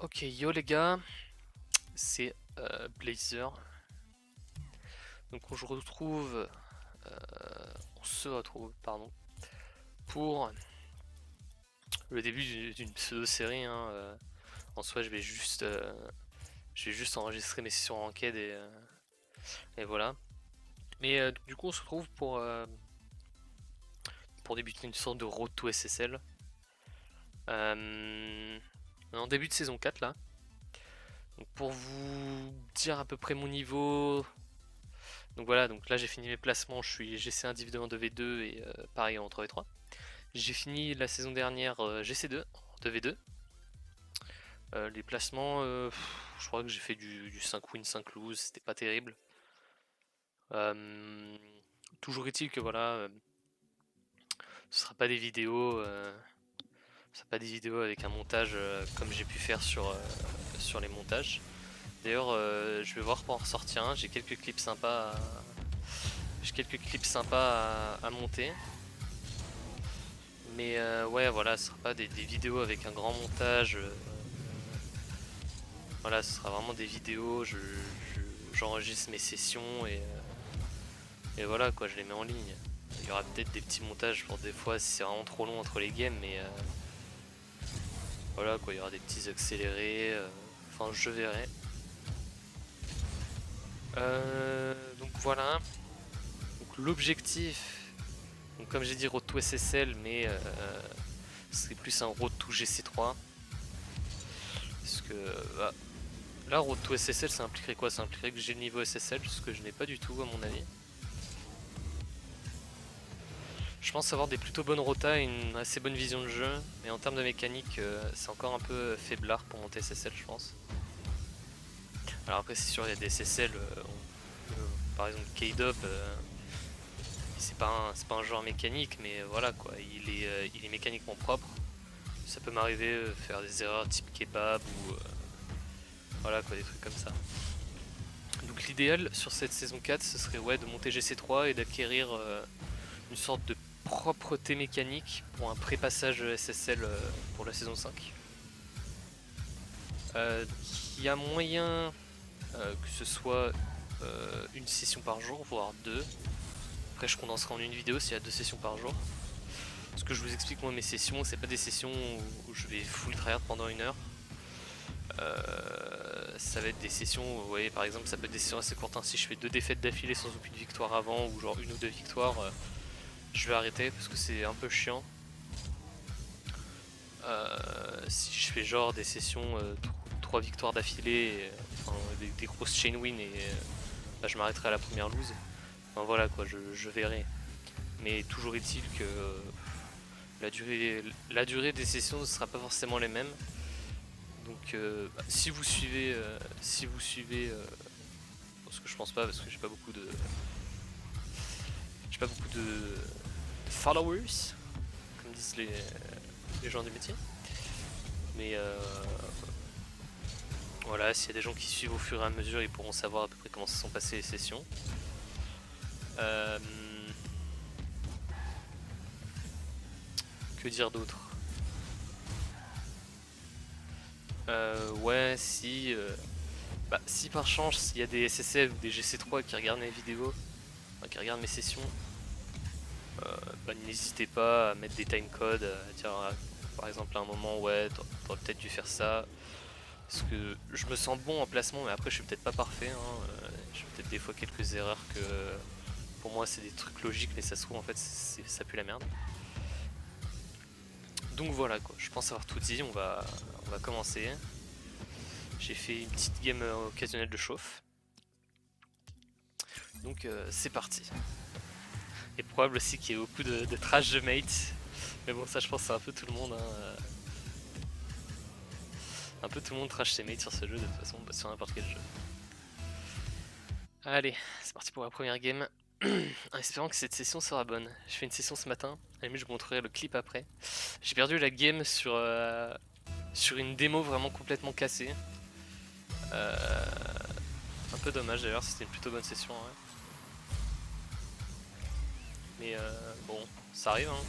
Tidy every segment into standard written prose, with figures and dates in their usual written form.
Ok, yo les gars, c'est Blazer. Donc on se retrouve, pardon, pour le début d'une pseudo-série. En soi, je vais juste enregistrer mes sessions ranked et voilà. Mais du coup, on se retrouve pour débuter une sorte de road to SSL. En début de saison 4 là. Donc pour vous dire à peu près mon niveau. Donc voilà, donc là j'ai fini mes placements, je suis GC1 Div 2 en 2v2 et pareil en 3v3. J'ai fini la saison dernière GC2 en 2v2. Les placements, je crois que j'ai fait du 5 win 5 lose, c'était pas terrible. Euh, Toujours est-il que voilà, ce sera pas des vidéos, ce sera pas des vidéos avec un montage comme j'ai pu faire sur les montages. D'ailleurs, je vais voir pour en ressortir un. J'ai quelques clips sympas à monter. Mais ouais, voilà, ce sera pas des vidéos avec un grand montage. Voilà, ce sera vraiment des vidéos. J'enregistre mes sessions et voilà quoi, je les mets en ligne. Il y aura peut-être des petits montages pour des fois si c'est vraiment trop long entre les games, mais voilà quoi, il y aura des petits accélérés. Enfin, je verrai. Donc voilà. Donc l'objectif, donc comme j'ai dit, Road to SSL, mais ce serait plus un Road to GC3. Parce que bah, là, Road to SSL, ça impliquerait quoi? Ça impliquerait que j'ai le niveau SSL, ce que je n'ai pas du tout à mon avis. Je pense avoir des plutôt bonnes rotas et une assez bonne vision de jeu, mais en termes de mécanique, c'est encore un peu faiblard pour monter SSL, je pense. Alors après, c'est sûr, il y a des SSL, par exemple K-Dop, c'est pas un joueur mécanique, mais voilà quoi, il est mécaniquement propre. Ça peut m'arriver de faire des erreurs type kebab ou voilà quoi, des trucs comme ça. Donc l'idéal sur cette saison 4, ce serait ouais, de monter GC3 et d'acquérir une sorte de propreté mécanique pour un pré-passage SSL pour la saison 5. Il y a moyen que ce soit une session par jour, voire deux. Après, je condenserai en une vidéo s'il y a deux sessions par jour. Ce que je vous explique, moi, mes sessions, c'est pas des sessions où je vais full tryhard pendant une heure. Ça va être des sessions, vous voyez, par exemple, ça peut être des sessions assez courtes. Si je fais deux défaites d'affilée sans aucune victoire avant, ou genre une ou deux victoires, je vais arrêter parce que c'est un peu chiant. Si je fais genre des sessions 3 victoires d'affilée, enfin, des grosses chain win et bah, je m'arrêterai à la première lose. Enfin voilà quoi, je verrai. Mais toujours est-il que la durée des sessions ne sera pas forcément les mêmes. Donc bah, si vous suivez, parce que je pense pas parce que j'ai pas beaucoup de followers, comme disent les gens du métier. Mais voilà, s'il y a des gens qui suivent au fur et à mesure, ils pourront savoir à peu près comment se sont passées les sessions. Euh, que dire d'autre? Ouais, bah, si par chance, s'il y a des SSL ou des GC3 qui regardent mes vidéos, enfin, qui regardent mes sessions, bah, n'hésitez pas à mettre des timecodes, à dire par exemple à un moment, ouais, t'aurais peut-être dû faire ça. Parce que je me sens bon en placement, mais après je suis peut-être pas parfait. J'ai peut-être des fois quelques erreurs que pour moi c'est des trucs logiques, mais ça se trouve en fait ça pue la merde. Donc voilà quoi, je pense avoir tout dit, on va commencer. J'ai fait une petite game occasionnelle de chauffe. Donc c'est parti. Et probable aussi qu'il y ait beaucoup de trash de mates. Mais bon ça je pense c'est un peu tout le monde. Un peu tout le monde trash ses mates sur ce jeu de toute façon, sur n'importe quel jeu. Allez, c'est parti pour la première game. En espérant que cette session sera bonne. Je fais une session ce matin, à la limite je vous montrerai le clip après. J'ai perdu la game sur une démo vraiment complètement cassée. Euh, un peu dommage d'ailleurs, c'était une plutôt bonne session. Ouais. Mais bon, ça arrive. Hein.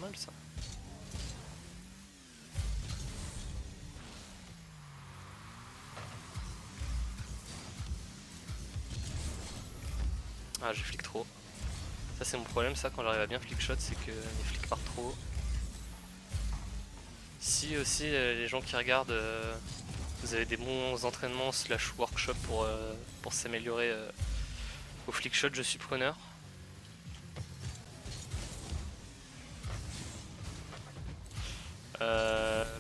mal ça. Ah, j'ai flic trop. Ça c'est mon problème, ça, quand j'arrive à bien flick shot, c'est que les flicks partent trop haut. Si aussi les gens qui regardent, vous avez des bons entraînements slash workshop pour s'améliorer au flick shot, je suis preneur.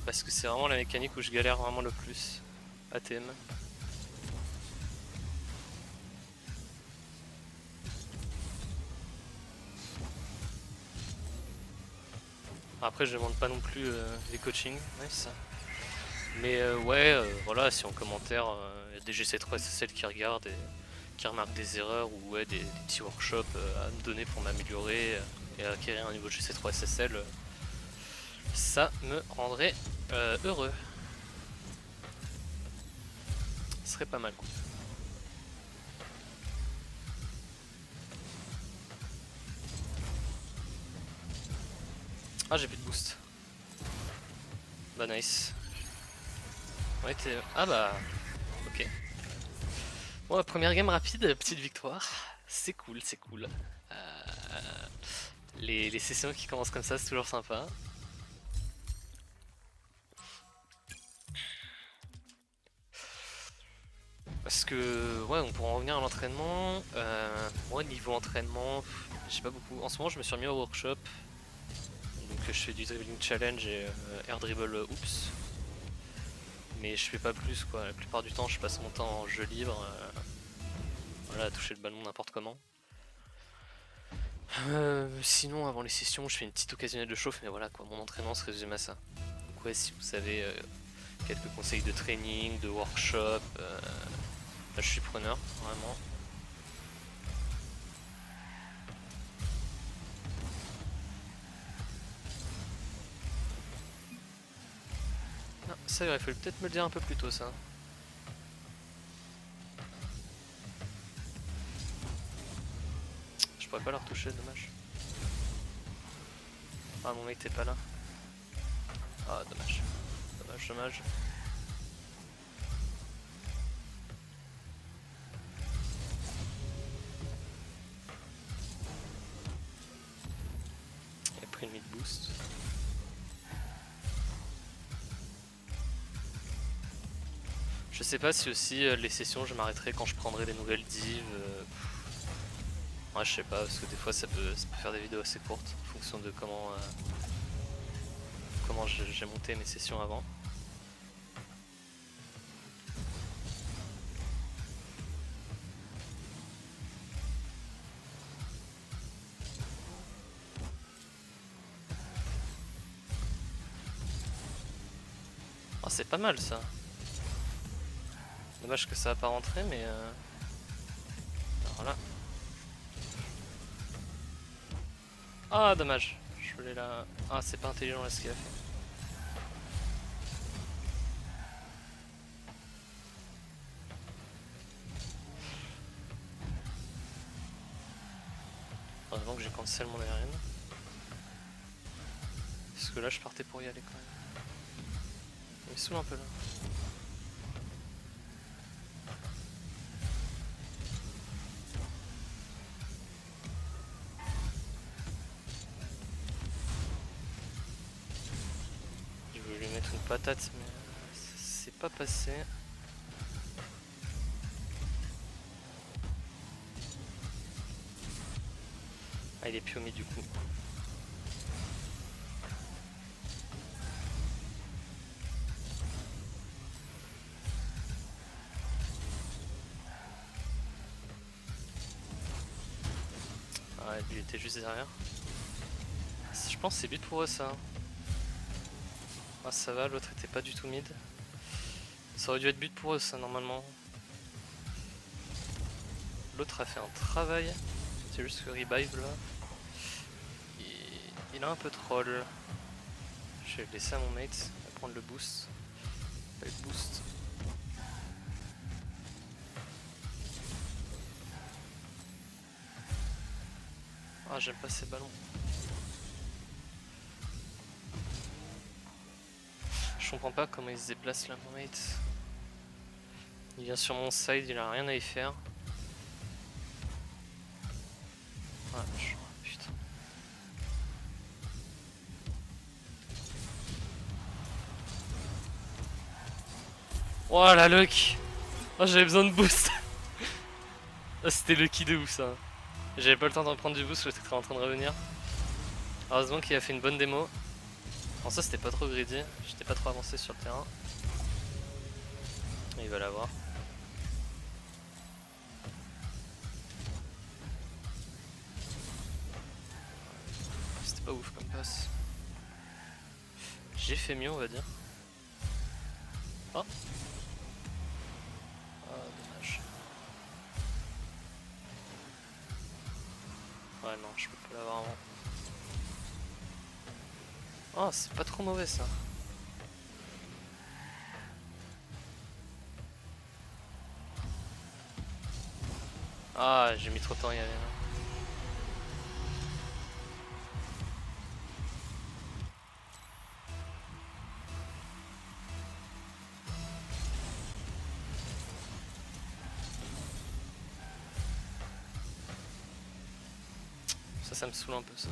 Parce que c'est vraiment la mécanique où je galère vraiment le plus. ATM. Après je demande pas non plus les coachings, nice. Mais ouais, voilà, si en commentaire il y a des GC3 SSL qui regardent et qui remarquent des erreurs ou ouais, des petits workshops à me donner pour m'améliorer et acquérir un niveau de GC3 SSL, ça me rendrait heureux. Ce serait pas mal quoi. Ah, j'ai plus de boost. Bah nice. Ouais, ah bah ok. Bon, première game rapide, petite victoire. C'est cool, c'est cool. Les sessions qui commencent comme ça, c'est toujours sympa. Parce que, ouais, on pourra en revenir à l'entraînement. Moi, niveau entraînement, j'ai pas beaucoup. En ce moment, je me suis remis au workshop. Donc, je fais du dribbling challenge et air dribble oops. Mais je fais pas plus, quoi. La plupart du temps, je passe mon temps en jeu libre. Voilà, à toucher le ballon n'importe comment. Sinon, avant les sessions, je fais une petite occasionnelle de chauffe. Mais voilà, quoi, mon entraînement se résume à ça. Donc, ouais, si vous savez quelques conseils de training, de workshop. Là, je suis preneur, vraiment. Non, ça, il aurait fallu peut-être me le dire un peu plus tôt, ça. Je pourrais pas la retoucher, dommage. Ah, mon mec, t'es pas là. Ah, dommage. Dommage, dommage. Il a pris le mid boost. Je sais pas si aussi les sessions je m'arrêterai quand je prendrai des nouvelles divs. Ouais, je sais pas, parce que des fois ça peut faire des vidéos assez courtes en fonction de comment j'ai monté mes sessions avant. Oh, c'est pas mal ça. Dommage que ça va pas rentrer, mais voilà. Ah, dommage. Je voulais la. Ah, c'est pas intelligent là ce qu'il a fait. Heureusement que j'ai cancel mon aérienne. Parce que là, je partais pour y aller quand même. Il me saoule un peu là. Je voulais lui mettre une patate, mais c'est pas passé. Ah, il est plus au mid du coup. Ah, lui était juste derrière. Je pense que c'est but pour eux ça. Ah, ça va, l'autre était pas du tout mid. Ça aurait dû être but pour eux ça normalement. L'autre a fait un travail. C'est juste que Revive là. Il a un peu troll. Je vais laisser à mon mate prendre le boost. Pas eu de boost. Ah, j'aime pas ces ballons. comprends pas comment il se déplace là, mon mate. Il vient sur mon side, il a rien à y faire. Ah, putain. Oh la luck. Oh, j'avais besoin de boost. Ah, c'était lucky de ouf ça. J'avais pas le temps d'en prendre du boost, j'étais en train de revenir. Heureusement qu'il a fait une bonne démo. En ça c'était pas trop greedy, j'étais pas trop avancé sur le terrain. Et il va l'avoir. C'était pas ouf comme passe. J'ai fait mieux on va dire. Oh. Ah dommage. Ouais non je peux pas l'avoir avant. Oh c'est pas trop mauvais ça. Ah j'ai mis trop de temps à y aller là. Ça me saoule un peu ça.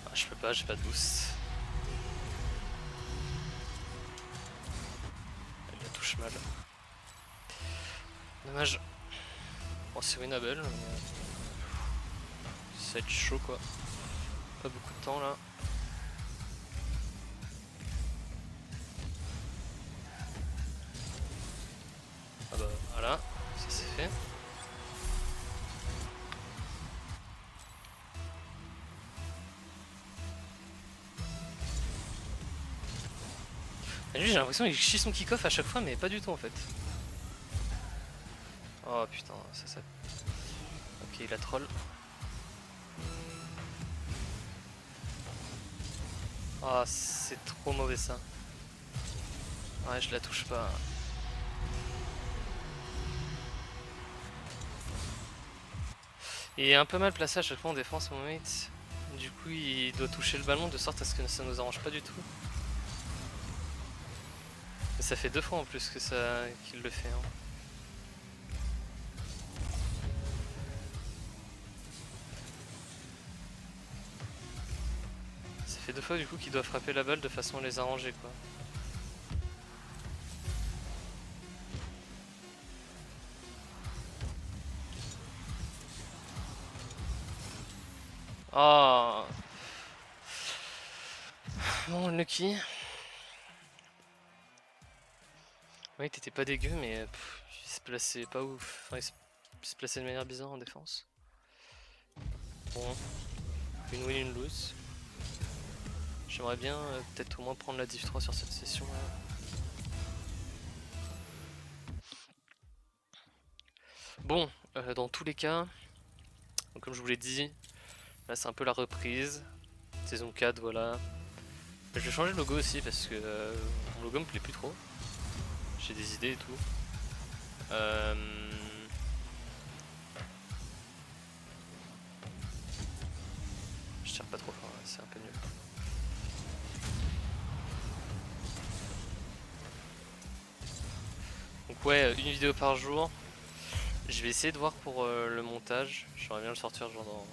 Ah, je peux pas, j'ai pas de boost. Elle la touche mal. Dommage. Bon c'est winnable mais... ça va être chaud quoi. Pas beaucoup de temps là. Ah bah voilà, ça c'est fait. Et lui j'ai l'impression qu'il chie son kick-off à chaque fois mais pas du tout en fait. Oh putain, ça... Ok il a troll. Ah c'est trop mauvais ça. Ouais je la touche pas. Il est un peu mal placé à chaque fois en défense mon mate. Du coup il doit toucher le ballon de sorte à ce que ça nous arrange pas du tout. Et ça fait 2 fois en plus que ça qu'il le fait. Hein. Ça fait 2 fois du coup qu'il doit frapper la balle de façon à les arranger quoi. Oh. Bon Lucky. Oui t'étais pas dégueu mais il se plaçait pas ouf. Enfin il se plaçait de manière bizarre en défense. Bon. Une win, une lose. J'aimerais bien peut-être au moins prendre la div 3 sur cette session là. Bon, dans tous les cas, donc comme je vous l'ai dit, là c'est un peu la reprise. Saison 4, voilà. Je vais changer le logo aussi parce que mon logo me plaît plus trop. J'ai des idées et tout. Je tire pas trop fort, c'est un peu nul. Donc ouais, une vidéo par jour. Je vais essayer de voir pour le montage. J'aimerais bien le sortir genre dans...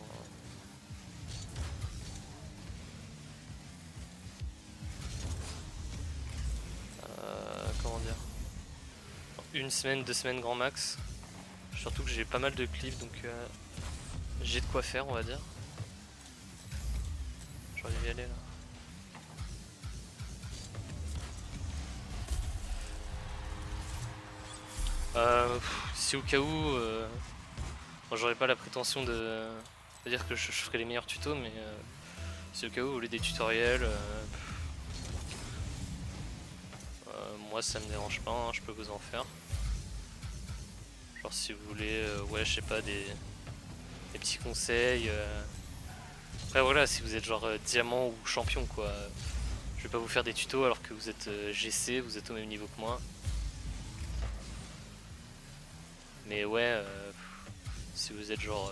comment dire, une semaine, 2 semaines grand max. Surtout que j'ai pas mal de clips donc j'ai de quoi faire on va dire. J'aurais dû y aller là. Si au cas où, moi j'aurais pas la prétention de dire que je ferai les meilleurs tutos, mais si au cas où vous voulez des tutoriels, moi ça me dérange pas, hein, je peux vous en faire. Genre si vous voulez, ouais je sais pas, des petits conseils. Après voilà, si vous êtes genre diamant ou champion quoi, je vais pas vous faire des tutos alors que vous êtes GC, vous êtes au même niveau que moi. Mais ouais, Si vous êtes genre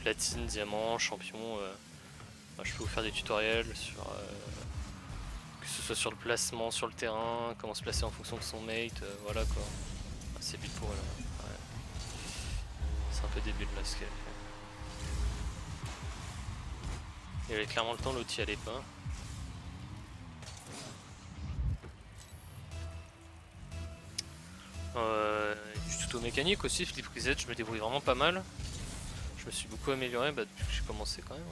platine, diamant, champion, je peux vous faire des tutoriels sur que ce soit sur le placement sur le terrain, comment se placer en fonction de son mate, voilà quoi. Ah, c'est but pour elle. Ouais. C'est un peu débile là ce qu'elle fait. Il y avait clairement le temps, l'autre y allait pas. Du tuto mécanique aussi, flip reset, je me débrouille vraiment pas mal. Je me suis beaucoup amélioré depuis que j'ai commencé quand même.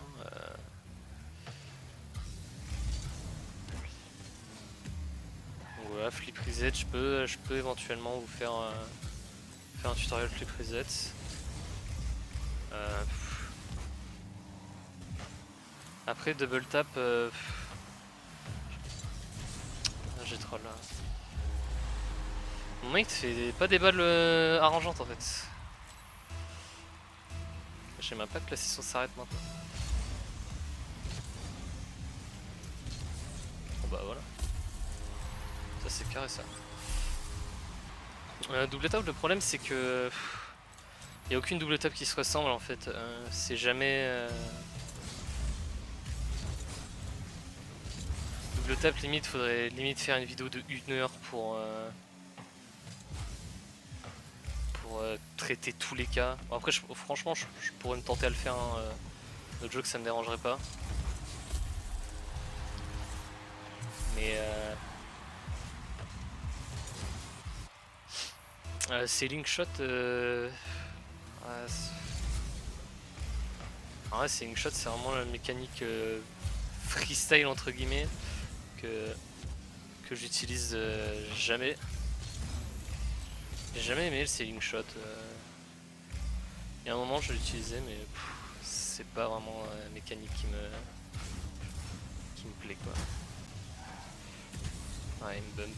Donc voilà, flip reset, je peux éventuellement vous faire un tutoriel flip reset. Après double tap, j'ai troll là. Mon mate fait pas des balles arrangeantes en fait. Je sais même pas que la session s'arrête maintenant. Bon bah voilà. Ça c'est carré ça. Double tap, le problème c'est que y a aucune double tap qui se ressemble en fait. C'est jamais double tap, limite faudrait limite faire une vidéo de 1 heure pour traiter tous les cas. Bon, après franchement je pourrais me tenter à le faire notre jeu que ça me dérangerait pas. Mais ces linkshot c'est linkshot, c'est vraiment la mécanique freestyle entre guillemets que j'utilise jamais. J'ai jamais aimé le sailing shot. Il y a un moment je l'utilisais mais c'est pas vraiment la mécanique qui me plaît quoi. Ouais, une bump.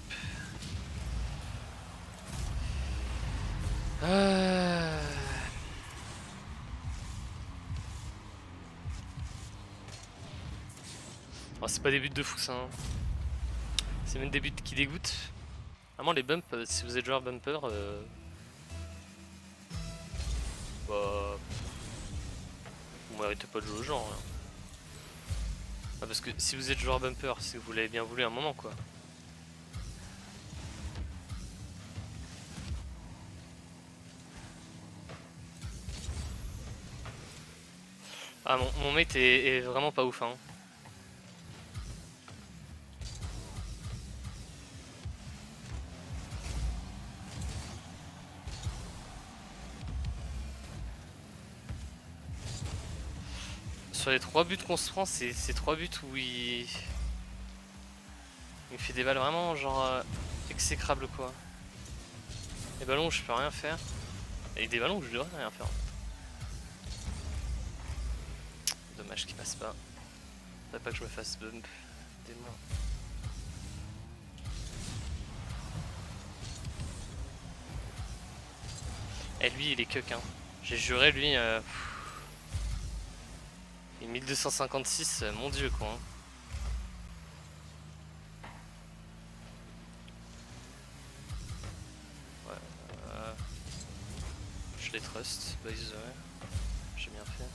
Oh, c'est pas des buts de fou ça. Hein. C'est même des buts qui dégoûtent. Vraiment les bumps, si vous êtes joueur bumper, bah, vous méritez pas de jouer au genre. Hein. Ah, parce que si vous êtes joueur bumper, c'est que vous l'avez bien voulu à un moment quoi. Ah mon mate est vraiment pas ouf hein. Sur les 3 buts qu'on se prend, c'est 3 buts où il me fait des balles vraiment genre exécrables quoi. Des ballons où je peux rien faire. Et des ballons où je devrais rien faire en fait. Dommage qu'il passe pas. Faudrait pas que je me fasse bump. Des morts. Et lui il est cuck hein. J'ai juré lui et 1256, mon dieu quoi. Hein. Ouais, je les trust, by the way. J'ai bien fait.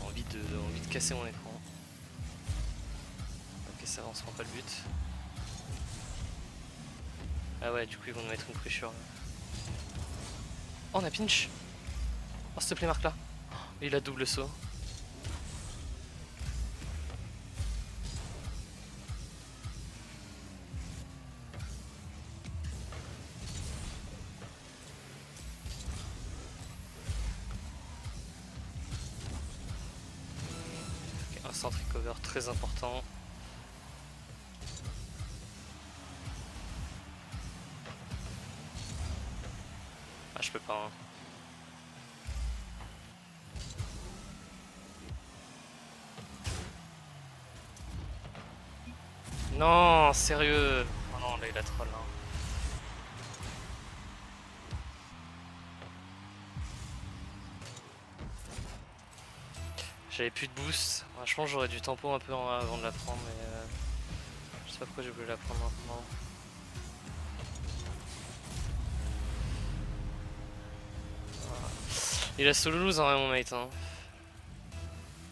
Envie de casser mon écran. Ok, ça va, on se prend pas le but. Ah ouais, du coup ils vont nous mettre une pressure. Oh, on a pinch. Oh, s'il te plaît, marque là. Oh, il a double saut. Okay, un centre recover très important. Ah, je peux pas. Hein. Non, sérieux. Oh non, là il a troll. Hein. J'avais plus de boost. Franchement, j'aurais dû tempo un peu avant de la prendre, mais je sais pas pourquoi j'ai voulu la prendre maintenant. Il a solo lose en vrai, mon mate. Hein.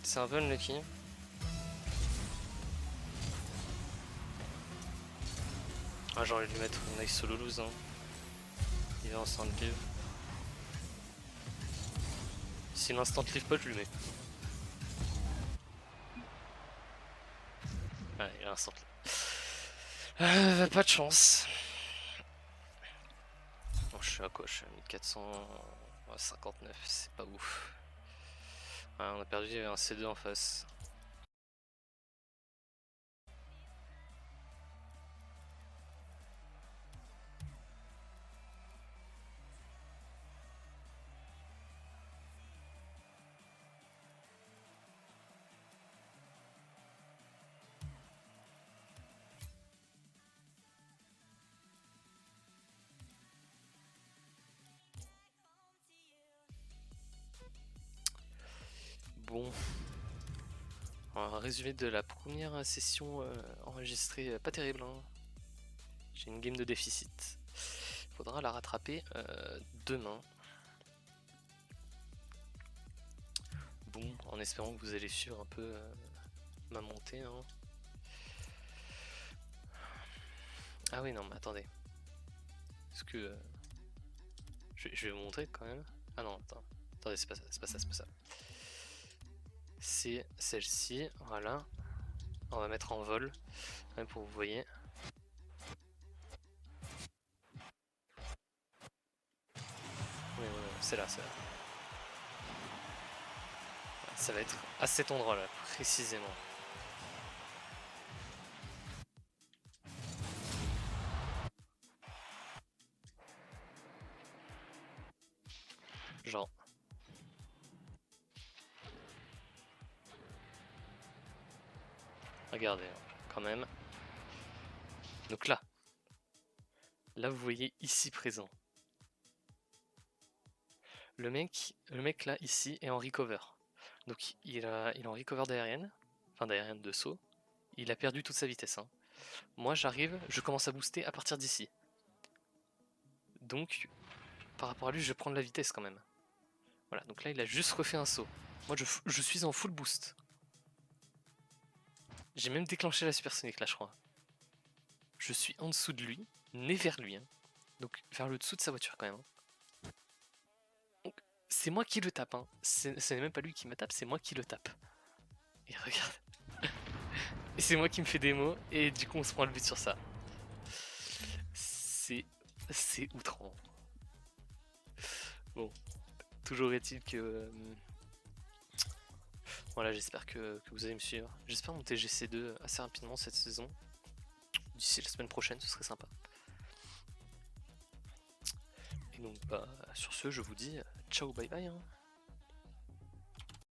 C'est un peu unlucky. Ah, j'ai envie de lui mettre une nice solo lose. Hein. Il va instant live. Si l'instant live pas, je lui mets. Ouais, il a instant live. Pas de chance. Bon, je suis à quoi? Je suis à 1459, c'est pas ouf. Ouais, on a perdu, il y avait un C2 en face. Bon, un résumé de la première session enregistrée, pas terrible. Hein. J'ai une game de déficit. Faudra la rattraper demain. Bon, en espérant que vous allez suivre un peu ma montée. Hein. Ah oui, non, mais attendez. Est-ce que... je vais vous montrer quand même. Ah non, attends. Attendez, c'est pas ça, c'est pas ça, c'est pas ça. C'est celle-ci, voilà. On va mettre en vol, même pour vous voyez. Oui, c'est là, c'est là. Ça va être à cet endroit-là, précisément. Genre. Regardez, hein, quand même. Donc là. Là, vous voyez ici présent. Le mec là, ici, est en recover. Donc il est en recover d'aérienne. Enfin d'aérienne de saut. Il a perdu toute sa vitesse. Hein. Moi, j'arrive, je commence à booster à partir d'ici. Donc, par rapport à lui, je vais prendre la vitesse quand même. Voilà, donc là, il a juste refait un saut. Moi, je suis en full boost. J'ai même déclenché la supersonique là, je crois. Je suis en dessous de lui, né vers lui. Hein. Donc, vers le dessous de sa voiture quand même. Hein. Donc, c'est moi qui le tape. Hein. Ce n'est même pas lui qui me tape, c'est moi qui le tape. Et regarde. Et c'est moi qui me fais des mots, et du coup, on se prend le but sur ça. C'est outrant. Bon, toujours est-il que... voilà, j'espère que vous allez me suivre. J'espère monter GC2 assez rapidement cette saison. D'ici la semaine prochaine, ce serait sympa. Et donc, bah, sur ce, je vous dis ciao, bye bye. Hein.